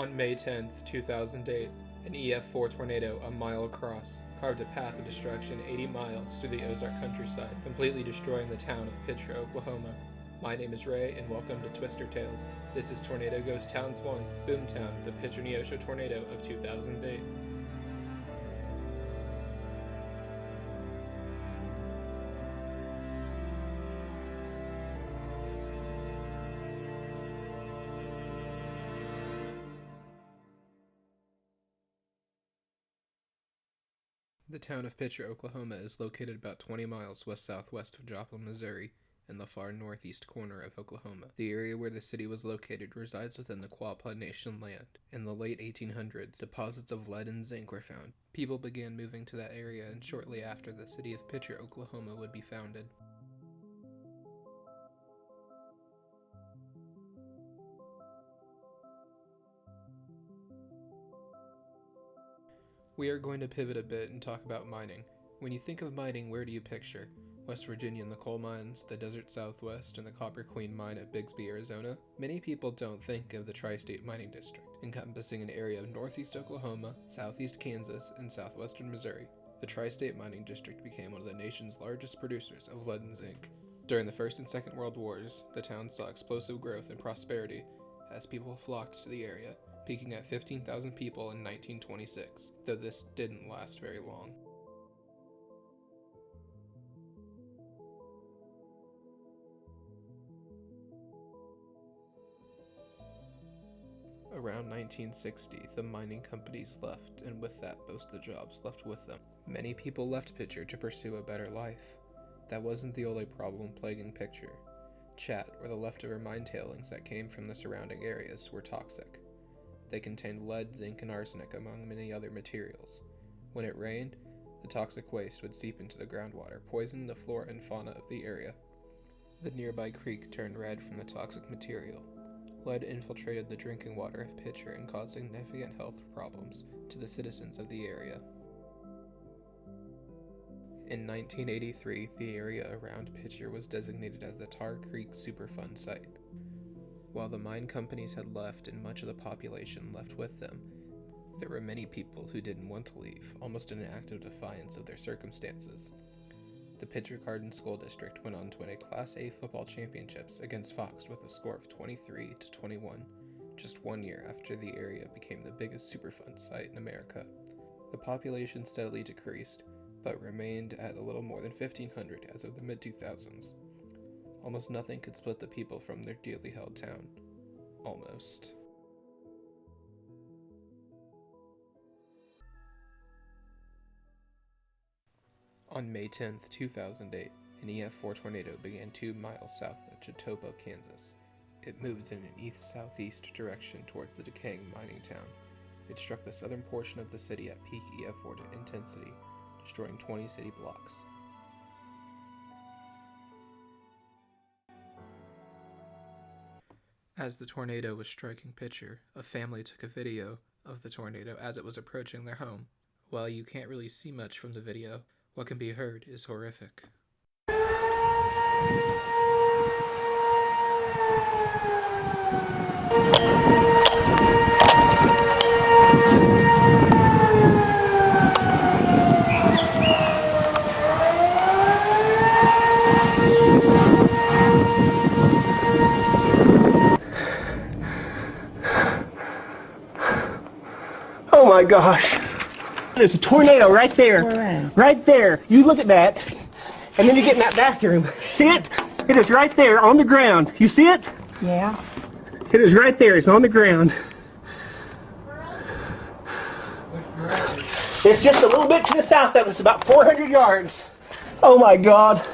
On May 10, 2008, an EF4 tornado a mile across carved a path of destruction 80 miles through the Ozark countryside, completely destroying the town of Picher, Oklahoma. My name is Ray, and welcome to Twister Tales. This is Tornado Ghost Towns 1, Boomtown, the Picher Neosho tornado of 2008. The town of Picher, Oklahoma is located about 20 miles west-southwest of Joplin, Missouri, in the far northeast corner of Oklahoma. The area where the city was located resides within the Quapaw Nation land. In the late 1800s, deposits of lead and zinc were found. People began moving to that area, and shortly after, the city of Picher, Oklahoma would be founded. We are going to pivot a bit and talk about mining. When you think of mining, where do you picture? West Virginia and the coal mines, the desert southwest, and the Copper Queen mine at Bixby, Arizona? Many people don't think of the Tri-State Mining District, encompassing an area of northeast Oklahoma, southeast Kansas, and southwestern Missouri. The Tri-State Mining District became one of the nation's largest producers of lead and zinc. During the First and Second World Wars, the town saw explosive growth and prosperity as people flocked to the area, peaking at 15,000 people in 1926, though this didn't last very long. Around 1960, the mining companies left, and with that, most of the jobs left with them. Many people left Picher to pursue a better life. That wasn't the only problem plaguing Picher. Chat, or the leftover mine tailings that came from the surrounding areas, were toxic. They contained lead, zinc, and arsenic, among many other materials. When it rained, the toxic waste would seep into the groundwater, poisoning the flora and fauna of the area. The nearby creek turned red from the toxic material. Lead infiltrated the drinking water of Picher and caused significant health problems to the citizens of the area. In 1983, the area around Picher was designated as the Tar Creek Superfund site. While the mine companies had left and much of the population left with them, there were many people who didn't want to leave, almost in an act of defiance of their circumstances. The Picher Garden School District went on to win a Class A football championships against Fox with a score of 23-21, just 1 year after the area became the biggest Superfund site in America. The population steadily decreased, but remained at a little more than 1,500 as of the mid-2000s. Almost nothing could split the people from their dearly held town. Almost. On May 10, 2008, an EF4 tornado began 2 miles south of Chitopa, Kansas. It moved in an east-southeast direction towards the decaying mining town. It struck the southern portion of the city at peak EF4 intensity, destroying 20 city blocks. As the tornado was striking Picher, a family took a video of the tornado as it was approaching their home. While you can't really see much from the video, what can be heard is horrific. Oh my gosh. There's a tornado right there. Right there. You look at that. And then you get in that bathroom. See it? It is right there on the ground. You see it? Yeah. It is right there. It's on the ground. It's just a little bit to the south of us, about 400 yards. Oh my God.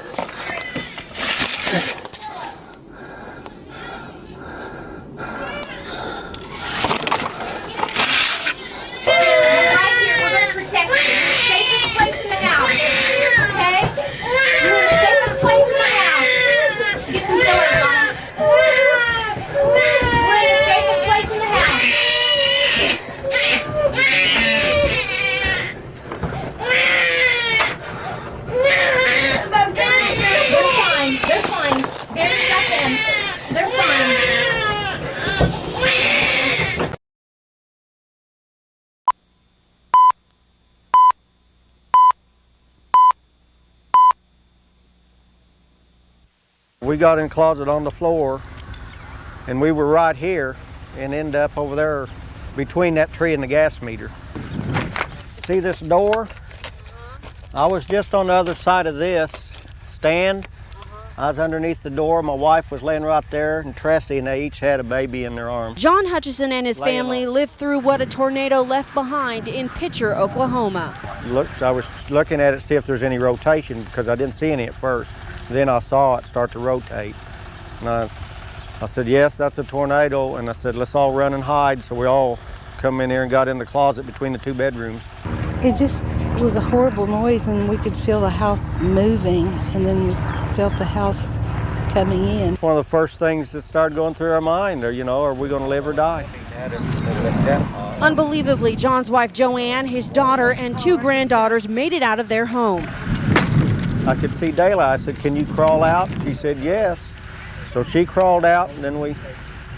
They're fine. we got in the closet on the floor, and we were right here and ended up over there between that tree and the gas meter. See this door? I was just on the other side of this stand. I was underneath the door. My wife was laying right there, and Tressie, and they each had a baby in their arms. John Hutchison and his family lived through what a tornado left behind in Picher, Oklahoma. I was looking at it to see if there's any rotation because I didn't see any at first. Then I saw it start to rotate. And I said, yes, that's a tornado. And I said, let's all run and hide. So we all come in here and got in the closet between the two bedrooms. It just was a horrible noise, and we could feel the house moving, and then we felt the house coming in. One of the first things that started going through our mind, are we going to live or die? Unbelievably, John's wife Joanne, his daughter, and 2 granddaughters made it out of their home. I could see daylight. I said, can you crawl out? She said, yes. So she crawled out, and then we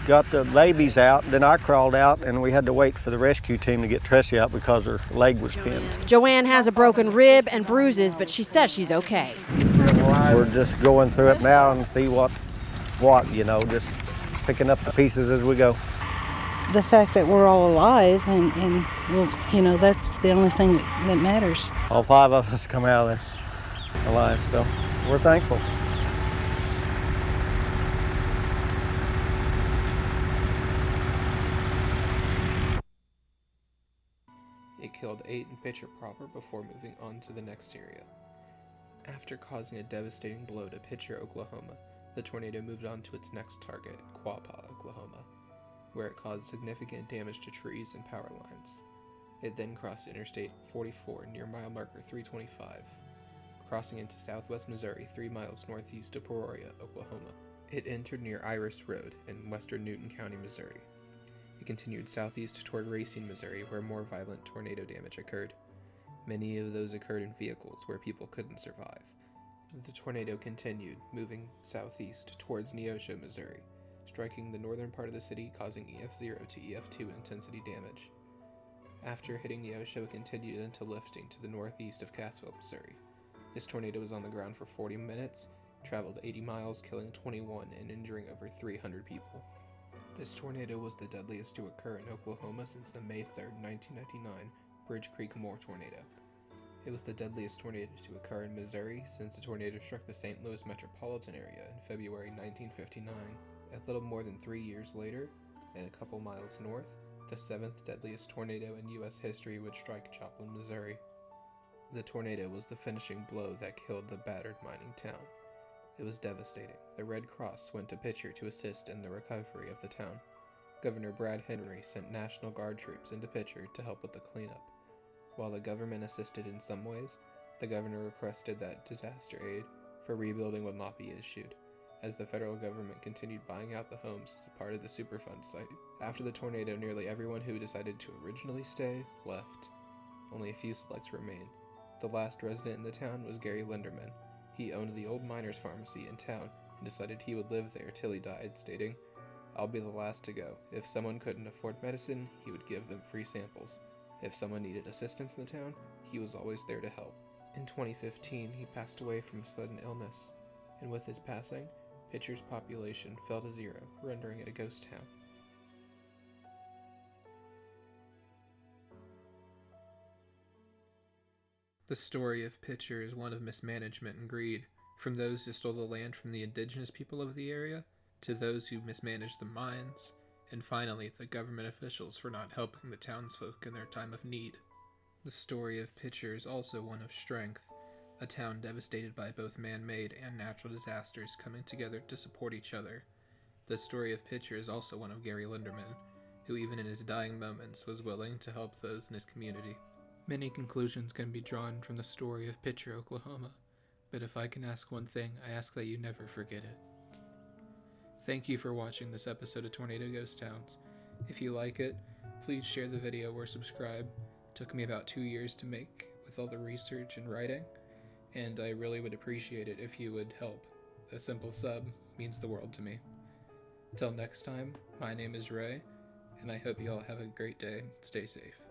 got the babies out. Then I crawled out, and we had to wait for the rescue team to get Tressie out because her leg was pinned. Joanne has a broken rib and bruises, but she says she's okay. We're just going through it now and see what's what, just picking up the pieces as we go. The fact that we're all alive, and well, that's the only thing that matters. All 5 of us come out of there alive, so we're thankful. It killed 8 in Picher proper before moving on to the next area. After causing a devastating blow to Picher, Oklahoma, the tornado moved on to its next target, Quapaw, Oklahoma, where it caused significant damage to trees and power lines. It then crossed Interstate 44 near mile marker 325, crossing into southwest Missouri 3 miles northeast of Peoria, Oklahoma. It entered near Iris Road in western Newton County, Missouri. It continued southeast toward Racine, Missouri, where more violent tornado damage occurred. Many of those occurred in vehicles where people couldn't survive. The tornado continued, moving southeast towards Neosho, Missouri, striking the northern part of the city, causing EF0 to EF2 intensity damage. After hitting Neosho, it continued until lifting to the northeast of Cassville, Missouri. This tornado was on the ground for 40 minutes, traveled 80 miles, killing 21 and injuring over 300 people. This tornado was the deadliest to occur in Oklahoma since the May 3, 1999 Bridge Creek Moore tornado. It was the deadliest tornado to occur in Missouri since the tornado struck the St. Louis metropolitan area in February 1959. A little more than 3 years later, and a couple miles north, the 7th deadliest tornado in U.S. history would strike Joplin, Missouri. The tornado was the finishing blow that killed the battered mining town. It was devastating. The Red Cross went to Picher to assist in the recovery of the town. Governor Brad Henry sent National Guard troops into Picher to help with the cleanup. While the government assisted in some ways, the governor requested that disaster aid for rebuilding would not be issued, as the federal government continued buying out the homes as part of the Superfund site. After the tornado, nearly everyone who decided to originally stay left. Only a few selects remained. The last resident in the town was Gary Linderman. He owned the old miner's pharmacy in town and decided he would live there till he died, stating, "I'll be the last to go. If someone couldn't afford medicine, he would give them free samples. If someone needed assistance in the town, he was always there to help." In 2015, he passed away from a sudden illness, and with his passing, Picher's population fell to 0, rendering it a ghost town. The story of Picher is one of mismanagement and greed, from those who stole the land from the indigenous people of the area, to those who mismanaged the mines, and finally the government officials for not helping the townsfolk in their time of need. The story of Picher is also one of strength, a town devastated by both man-made and natural disasters coming together to support each other. The story of Picher is also one of Gary Linderman, who even in his dying moments was willing to help those in his community. Many conclusions can be drawn from the story of Picher, Oklahoma, but if I can ask one thing, I ask that you never forget it. Thank you for watching this episode of Tornado Ghost Towns. If you like it, please share the video or subscribe. It took me about 2 years to make with all the research and writing, and I really would appreciate it if you would help. A simple sub means the world to me. Till next time, my name is Ray, and I hope you all have a great day. Stay safe.